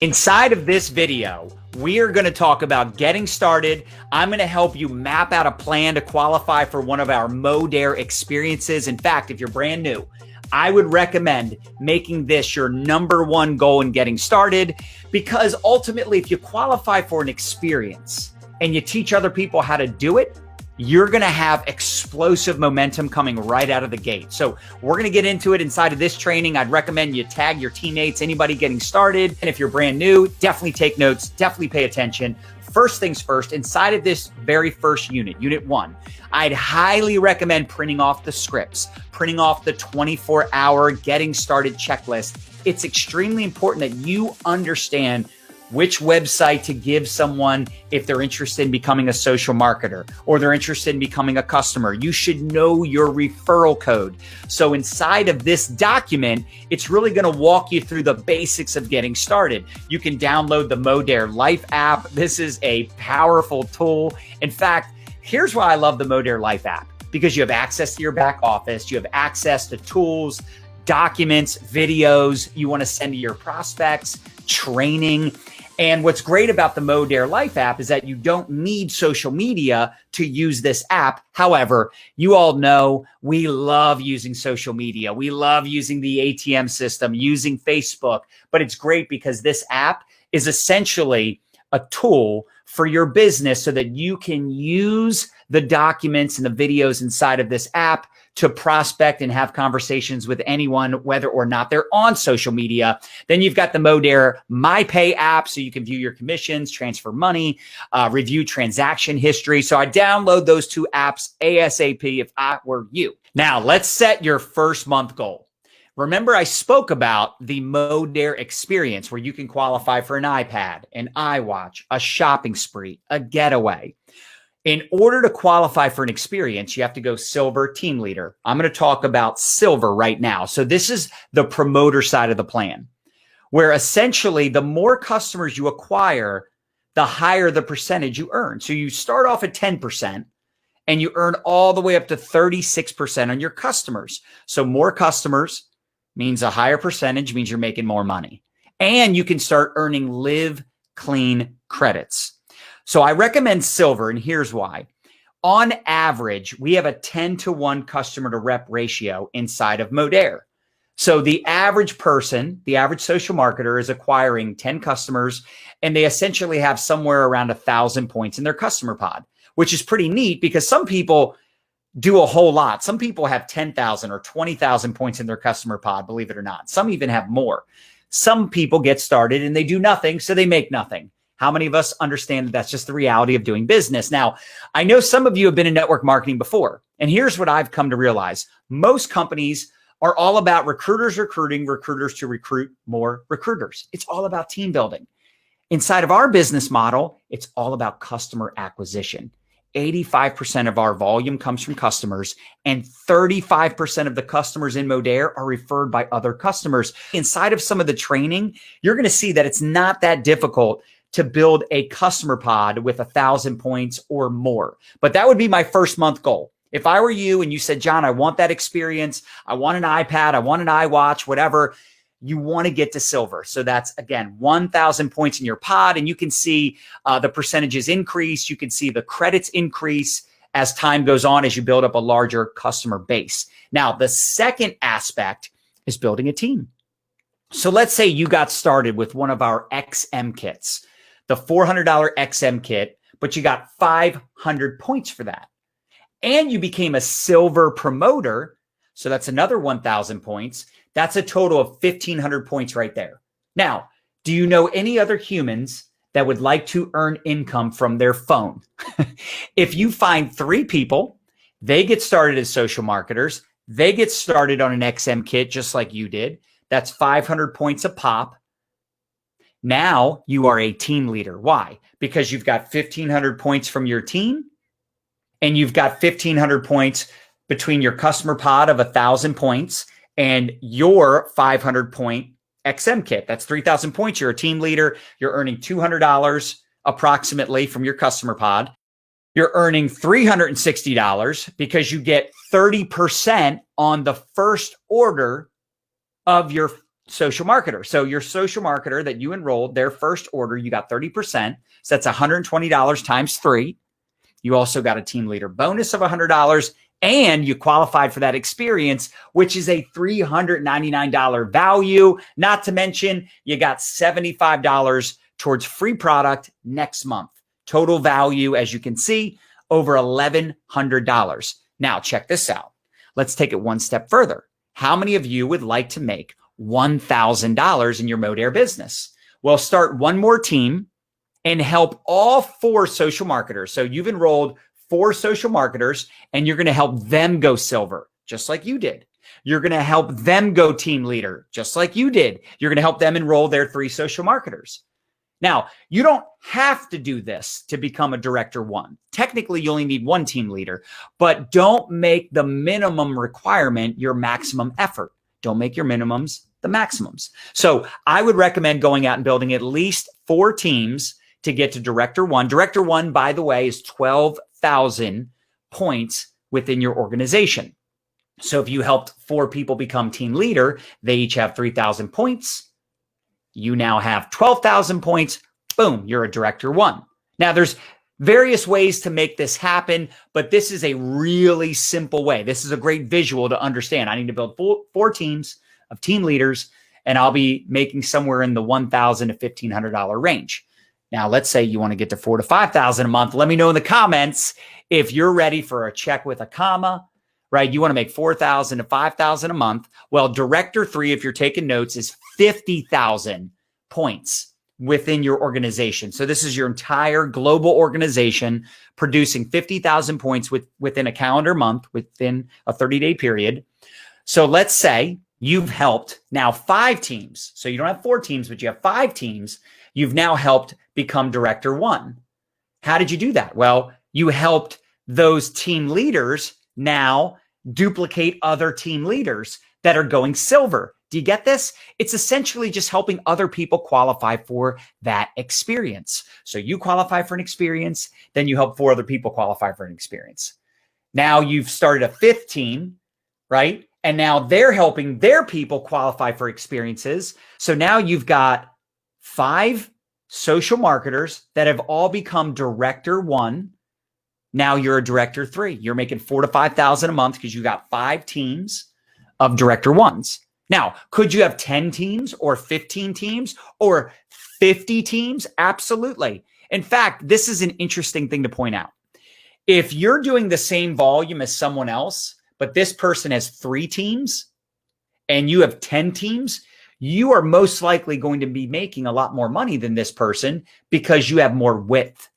Inside of this video, we are going to talk about getting started. I'm going to help you map out a plan to qualify for one of our Modere experiences. In fact, if you're brand new, I would recommend making this your number one goal in getting started, because ultimately, if you qualify for an experience and you teach other people how to do it, you're going to have explosive momentum coming right out of the gate. So we're going to get into it inside of this training. I'd recommend you tag your teammates, anybody getting started. And if you're brand new, definitely take notes, definitely pay attention. First things first, inside of this very first unit, unit 1, I'd highly recommend printing off the scripts, printing off the 24-hour getting started checklist. It's extremely important that you understand which website to give someone if they're interested in becoming a social marketer or they're interested in becoming a customer. You should know your referral code. So inside of this document, it's really going to walk you through the basics of getting started. You can download the Modere Life app. This is a powerful tool. In fact, here's why I love the Modere Life app, because you have access to your back office, you have access to tools, documents, videos you want to send to your prospects, training. And what's great about the Modere Life app is that you don't need social media to use this app. However, you all know we love using social media. We love using the ATM system, using Facebook, but it's great because this app is essentially a tool for your business so that you can use the documents and the videos inside of this app to prospect and have conversations with anyone, whether or not they're on social media. Then you've got the Modere MyPay app, so you can view your commissions, transfer money, review transaction history. So I download those two apps ASAP if I were you. Now let's set your first month goal. Remember, I spoke about the Modere experience where you can qualify for an iPad, an iWatch, a shopping spree, a getaway. In order to qualify for an experience, you have to go silver team leader. I'm going to talk about silver right now. So this is the promoter side of the plan, where essentially the more customers you acquire, the higher the percentage you earn. So you start off at 10% and you earn all the way up to 36% on your customers. So more customers means a higher percentage, means you're making more money. And you can start earning Live Clean credits. So I recommend silver, and here's why. On average, we have a 10-to-1 customer to rep ratio inside of Modere. So the average person, the average social marketer is acquiring 10 customers, and they essentially have somewhere around 1,000 points in their customer pod, which is pretty neat because some people do a whole lot. Some people have 10,000 or 20,000 points in their customer pod, believe it or not. Some even have more. Some people get started and they do nothing, so they make nothing. How many of us understand that that's just the reality of doing business? Now, I know some of you have been in network marketing before, and here's what I've come to realize. Most companies are all about recruiters recruiting recruiters to recruit more recruiters. It's all about team building. Inside of our business model, it's all about customer acquisition. 85% of our volume comes from customers, and 35% of the customers in Modere are referred by other customers. Inside of some of the training, you're going to see that it's not that difficult to build a customer pod with 1,000 points or more. But that would be my first month goal. If I were you and you said, John, I want that experience, I want an iPad, I want an iWatch, whatever, you want to get to silver. So that's, again, 1,000 points in your pod, and you can see the percentages increase. You can see the credits increase as time goes on, as you build up a larger customer base. Now, the second aspect is building a team. So let's say you got started with one of our XM kits, the $400 XM kit, but you got 500 points for that. And you became a silver promoter. So that's another 1,000 points. That's a total of 1,500 points right there. Now, do you know any other humans that would like to earn income from their phone? If you find 3 people, they get started as social marketers, they get started on an XM kit just like you did. That's 500 points a pop. Now you are a team leader. Why? Because you've got 1,500 points from your team, and you've got 1,500 points between your customer pod of 1,000 points and your 500 point XM kit. That's 3,000 points. You're a team leader. You're earning $200 approximately from your customer pod. You're earning $360 because you get 30% on the first order of your social marketer. So your social marketer that you enrolled, their first order, you got 30%. So that's $120 times 3. You also got a team leader bonus of $100, and you qualified for that experience, which is a $399 value. Not to mention, you got $75 towards free product next month. Total value, as you can see, over $1,100. Now, check this out. Let's take it one step further. How many of you would like to make $1,000 in your Modere business? Well, start one more team and help all 4 social marketers. So you've enrolled 4 social marketers, and you're going to help them go silver, just like you did. You're going to help them go team leader, just like you did. You're going to help them enroll their 3 social marketers. Now, you don't have to do this to become a director 1. Technically, you only need 1 team leader, but don't make the minimum requirement your maximum effort. Don't make your minimums the maximums. So I would recommend going out and building at least 4 teams to get to director 1. Director 1, by the way, is 12,000 points within your organization. So if you helped 4 people become team leader, they each have 3,000 points. You now have 12,000 points. Boom, you're a director 1. Now there's various ways to make this happen, but this is a really simple way. This is a great visual to understand. I need to build 4 teams of team leaders, and I'll be making somewhere in the $1,000 to $1,500 range. Now, let's say you want to get to $4,000 to $5,000 a month. Let me know in the comments if you're ready for a check with a comma, right? You want to make $4,000 to $5,000 a month. Well, Director 3, if you're taking notes, is 50,000 points within your organization. So this is your entire global organization producing 50,000 points within a calendar month, within a 30-day period. So let's say you've helped now 5 teams. So you don't have 4 teams, but you have 5 teams. You've now helped become Director 1. How did you do that? Well, you helped those team leaders now duplicate other team leaders that are going silver. Do you get this? It's essentially just helping other people qualify for that experience. So you qualify for an experience, then you help 4 other people qualify for an experience. Now you've started a 5th team, right? And now they're helping their people qualify for experiences. So now you've got 5 social marketers that have all become Director 1. Now you're a Director 3. You're making $4,000 to $5,000 a month because you got 5 teams of Director 1s. Now, could you have 10 teams or 15 teams or 50 teams? Absolutely. In fact, this is an interesting thing to point out. If you're doing the same volume as someone else, but this person has 3 teams and you have 10 teams, you are most likely going to be making a lot more money than this person because you have more width.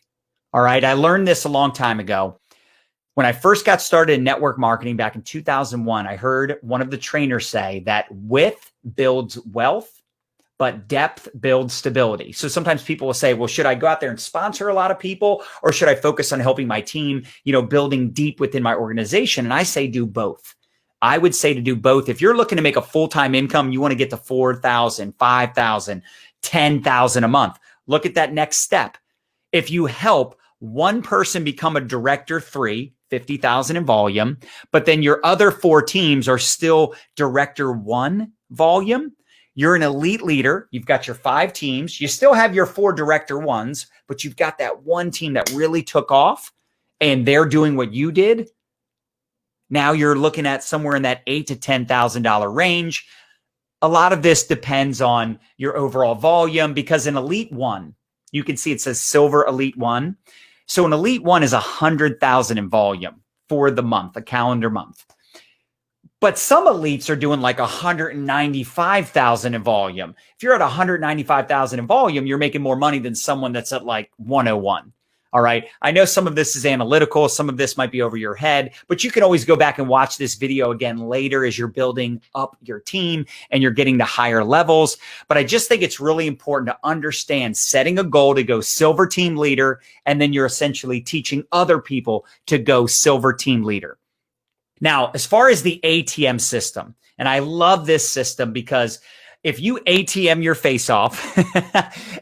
All right. I learned this a long time ago. When I first got started in network marketing back in 2001, I heard one of the trainers say that width builds wealth, but depth builds stability. So sometimes people will say, well, should I go out there and sponsor a lot of people, or should I focus on helping my team, building deep within my organization? And I say do both. I would say to do both. If you're looking to make a full-time income, you want to get to 4,000, 5,000, 10,000 a month. Look at that next step. If you help one person become a Director 3, 50,000 in volume, but then your other 4 teams are still Director 1 volume, you're an elite leader. You've got your 5 teams. You still have your 4 Director 1s, but you've got that one team that really took off and they're doing what you did. Now you're looking at somewhere in that $8,000 to $10,000 range. A lot of this depends on your overall volume because an Elite 1, you can see it says Silver Elite 1. So an Elite 1 is 100,000 in volume for the month, a calendar month. But some elites are doing like 195,000 in volume. If you're at 195,000 in volume, you're making more money than someone that's at like 101. All right. I know some of this is analytical. Some of this might be over your head, but you can always go back and watch this video again later as you're building up your team and you're getting to higher levels. But I just think it's really important to understand setting a goal to go silver team leader, and then you're essentially teaching other people to go silver team leader. Now, as far as the ATM system, and I love this system because if you ATM your face off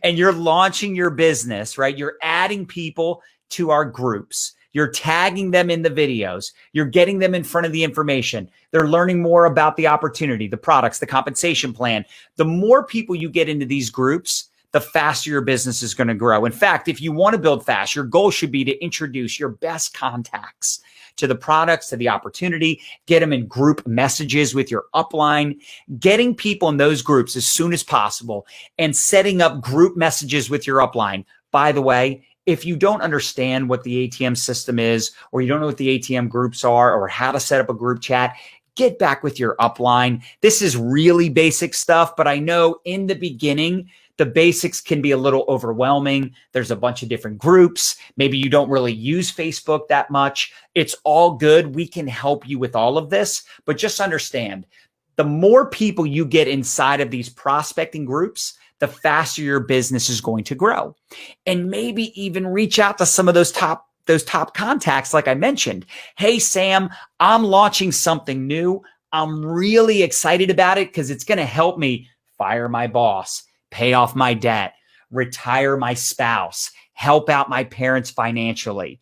and you're launching your business, right? You're adding people to our groups. You're tagging them in the videos. You're getting them in front of the information. They're learning more about the opportunity, the products, the compensation plan. The more people you get into these groups, the faster your business is going to grow. In fact, if you want to build fast, your goal should be to introduce your best contacts to the products, to the opportunity, get them in group messages with your upline, getting people in those groups as soon as possible, and setting up group messages with your upline. By the way, if you don't understand what the ATM system is, or you don't know what the ATM groups are, or how to set up a group chat, get back with your upline. This is really basic stuff, but I know in the beginning, the basics can be a little overwhelming. There's a bunch of different groups. Maybe you don't really use Facebook that much. It's all good. We can help you with all of this, but just understand, the more people you get inside of these prospecting groups, the faster your business is going to grow. And maybe even reach out to some of those top contacts, like I mentioned. Hey, Sam, I'm launching something new. I'm really excited about it because it's going to help me fire my boss, pay off my debt, retire my spouse, help out my parents financially,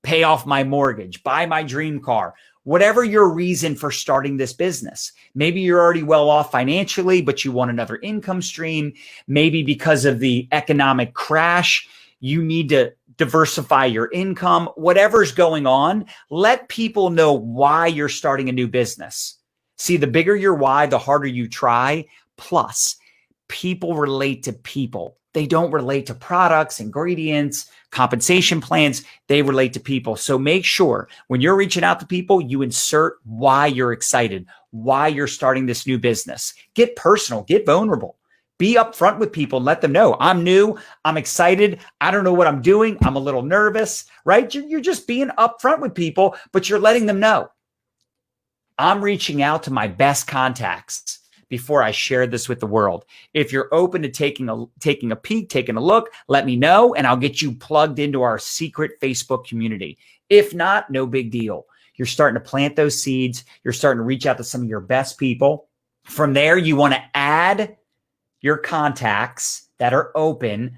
pay off my mortgage, buy my dream car, whatever your reason for starting this business. Maybe you're already well off financially, but you want another income stream. Maybe because of the economic crash, you need to diversify your income. Whatever's going on, let people know why you're starting a new business. See, the bigger your why, the harder you try. Plus, people relate to people. They don't relate to products, ingredients, compensation plans. They relate to people. So make sure when you're reaching out to people, you insert why you're excited, why you're starting this new business. Get personal, get vulnerable. Be upfront with people and let them know, I'm new, I'm excited, I don't know what I'm doing, I'm a little nervous, right? You're just being upfront with people, but you're letting them know, I'm reaching out to my best contacts before I share this with the world. If you're open to taking a peek, taking a look, let me know, and I'll get you plugged into our secret Facebook community. If not, no big deal. You're starting to plant those seeds. You're starting to reach out to some of your best people. From there, you want to add your contacts that are open,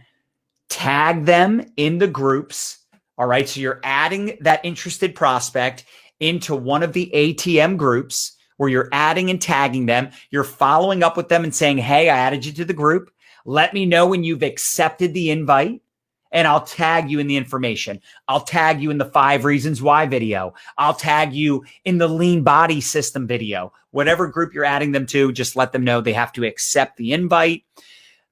tag them in the groups. All right. So you're adding that interested prospect into one of the ATM groups where you're adding and tagging them. You're following up with them and saying, hey, I added you to the group. Let me know when you've accepted the invite, and I'll tag you in the information. I'll tag you in the 5 reasons why video. I'll tag you in the lean body system video. Whatever group you're adding them to, just let them know they have to accept the invite.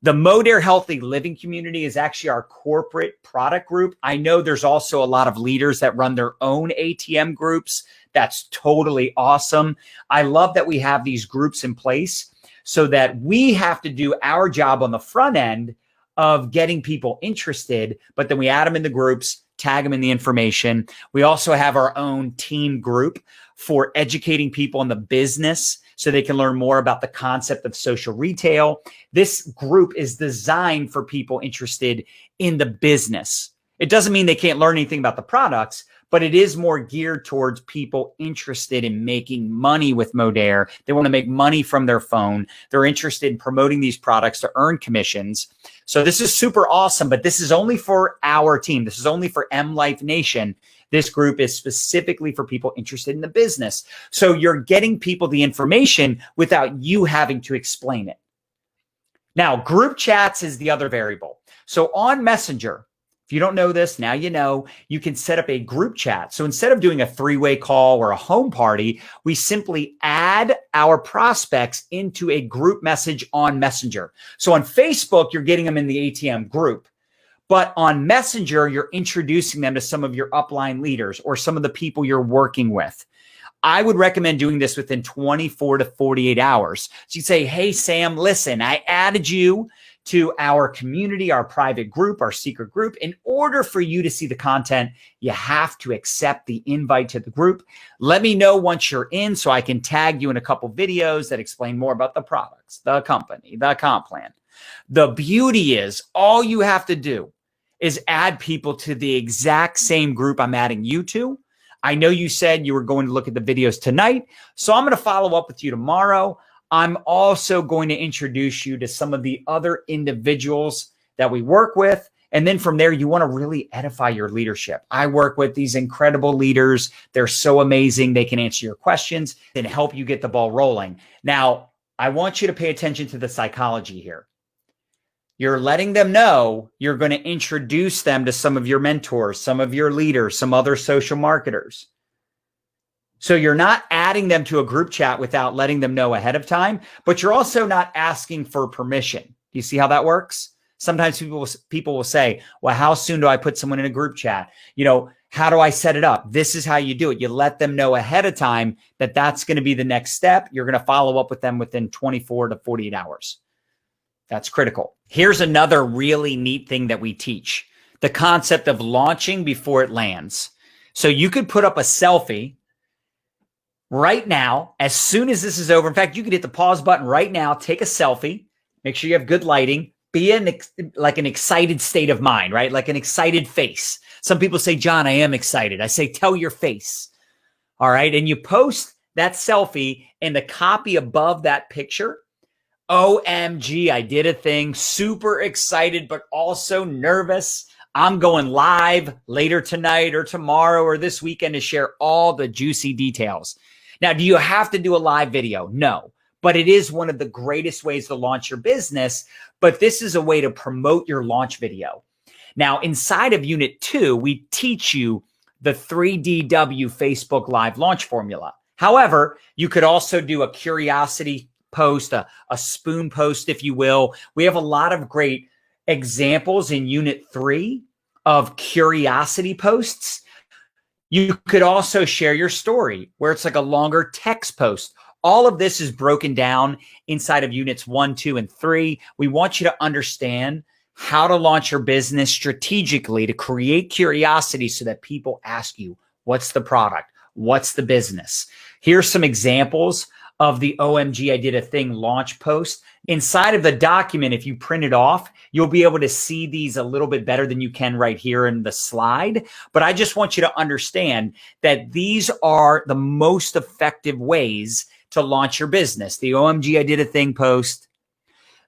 The Modere Healthy Living community is actually our corporate product group. I know there's also a lot of leaders that run their own ATM groups. That's totally awesome. I love that we have these groups in place so that we have to do our job on the front end of getting people interested, but then we add them in the groups, tag them in the information. We also have our own team group for educating people in the business so they can learn more about the concept of social retail. This group is designed for people interested in the business. It doesn't mean they can't learn anything about the products, but it is more geared towards people interested in making money with Modere. They want to make money from their phone. They're interested in promoting these products to earn commissions. So this is super awesome, but this is only for our team. This is only for M Life Nation. This group is specifically for people interested in the business. So you're getting people the information without you having to explain it. Now, group chats is the other variable. So on Messenger, if you don't know this, now you know, you can set up a group chat. So instead of doing a 3-way call or a home party, we simply add our prospects into a group message on Messenger. So on Facebook, you're getting them in the ATM group. But on Messenger, you're introducing them to some of your upline leaders or some of the people you're working with. I would recommend doing this within 24 to 48 hours. So you say, hey, Sam, listen, I added you to our community, our private group, our secret group. In order for you to see the content, you have to accept the invite to the group. Let me know once you're in so I can tag you in a couple videos that explain more about the products, the company, the comp plan. The beauty is all you have to do is add people to the exact same group I'm adding you to. I know you said you were going to look at the videos tonight, so I'm going to follow up with you tomorrow. I'm also going to introduce you to some of the other individuals that we work with And then from there, you want to really edify your leadership. I work with these incredible leaders. They're so amazing. They can answer your questions and help you get the ball rolling. Now, I want you to pay attention to the psychology here. You're letting them know you're going to introduce them to some of your mentors, some of your leaders, some other social marketers. So you're not adding them to a group chat without letting them know ahead of time, but you're also not asking for permission. You see how that works? Sometimes people will say, well, how soon do I put someone in a group chat? How do I set it up? This is how you do it. You let them know ahead of time that that's going to be the next step. You're going to follow up with them within 24 to 48 hours. That's critical. Here's another really neat thing that we teach, the concept of launching before it lands. So you could put up a selfie right now, as soon as this is over. In fact, you could hit the pause button right now, take a selfie, make sure you have good lighting, be in like an excited state of mind, right? Like an excited face. Some people say, John, I am excited. I say, tell your face. All right. And you post that selfie and the copy above that picture. OMG, I did a thing, super excited, but also nervous. I'm going live later tonight or tomorrow or this weekend to share all the juicy details. Now, do you have to do a live video? No, but it is one of the greatest ways to launch your business. But this is a way to promote your launch video. Now, inside of Unit 2, we teach you the 3DW Facebook Live launch formula. However, you could also do a curiosity post, a spoon post, if you will. We have a lot of great examples in Unit 3 of curiosity posts. You could also share your story where it's like a longer text post. All of this is broken down inside of Units 1, 2, and 3. We want you to understand how to launch your business strategically to create curiosity so that people ask you, what's the product? What's the business? Here's some examples of the OMG, I did a thing launch post. Inside of the document, if you print it off, you'll be able to see these a little bit better than you can right here in the slide. But I just want you to understand that these are the most effective ways to launch your business. The OMG, I did a thing post,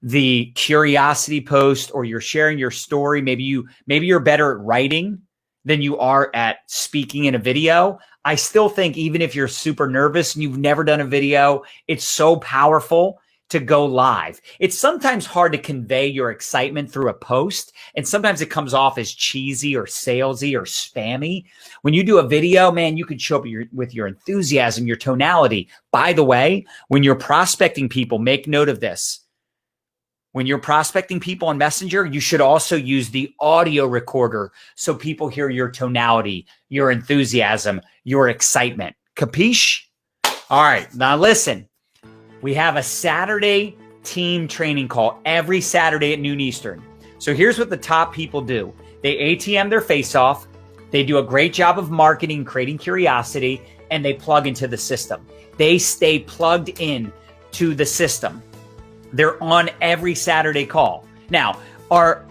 the curiosity post, or you're sharing your story. Maybe you're better at writing than you are at speaking in a video. I still think even if you're super nervous and you've never done a video, it's so powerful to go live. It's sometimes hard to convey your excitement through a post, and sometimes it comes off as cheesy or salesy or spammy. When you do a video, man, you can show up with your enthusiasm, your tonality. By the way, when you're prospecting people, make note of this. When you're prospecting people on Messenger, you should also use the audio recorder so people hear your tonality, your enthusiasm, your excitement. Capiche? All right, now listen. We have a Saturday team training call every Saturday at noon Eastern. So here's what the top people do. They ATM their face off. They do a great job of marketing, creating curiosity, and they plug into the system. They stay plugged in to the system. They're on every Saturday call. Now, are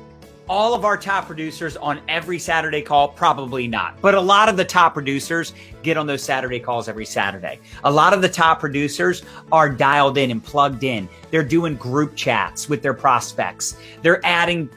all of our top producers on every Saturday call? Probably not. But a lot of the top producers get on those Saturday calls every Saturday. A lot of the top producers are dialed in and plugged in. They're doing group chats with their prospects. They're adding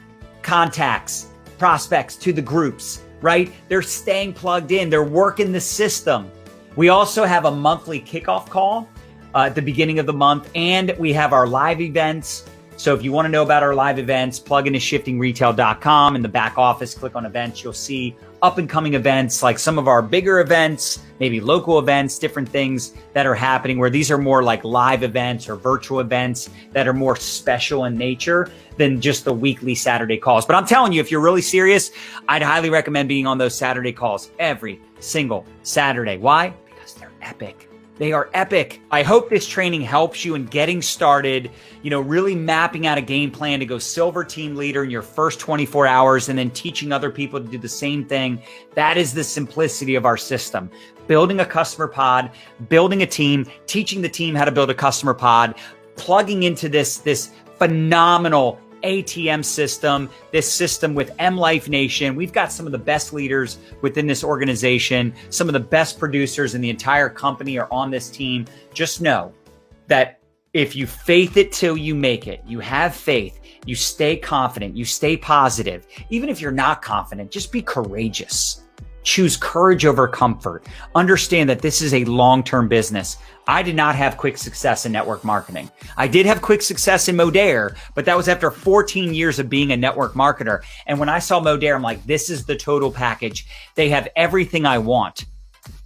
contacts, prospects to the groups, right? They're staying plugged in. They're working the system. We also have a monthly kickoff call at the beginning of the month, and we have our live events. So if you want to know about our live events, plug into shiftingretail.com. In the back office, click on events. You'll see up and coming events like some of our bigger events, maybe local events, different things that are happening where these are more like live events or virtual events that are more special in nature than just the weekly Saturday calls. But I'm telling you, if you're really serious, I'd highly recommend being on those Saturday calls every single Saturday. Why? Because they're epic. They are epic. I hope this training helps you in getting started, really mapping out a game plan to go silver team leader in your first 24 hours and then teaching other people to do the same thing. That is the simplicity of our system. Building a customer pod, building a team, teaching the team how to build a customer pod, plugging into this phenomenal ATM system, this system with M Life Nation. We've got some of the best leaders within this organization. Some of the best producers in the entire company are on this team. Just know that If you faith it till you make it, you have faith, you stay confident, you stay positive. Even if you're not confident, just be courageous. Choose courage over comfort. Understand that this is a long-term business. I did not have quick success in network marketing. I did have quick success in Modere, but that was after 14 years of being a network marketer. And when I saw Modere, I'm like, this is the total package. They have everything I want.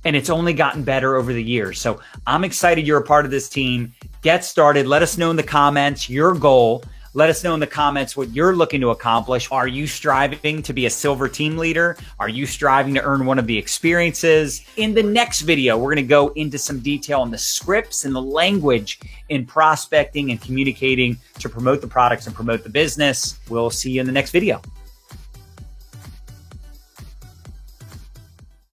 And it's only gotten better over the years. So I'm excited you're a part of this team. Get started. Let us know in the comments your goal. Let us know in the comments what you're looking to accomplish. Are you striving to be a silver team leader? Are you striving to earn one of the experiences? In the next video, we're going to go into some detail on the scripts and the language in prospecting and communicating to promote the products and promote the business. We'll see you in the next video.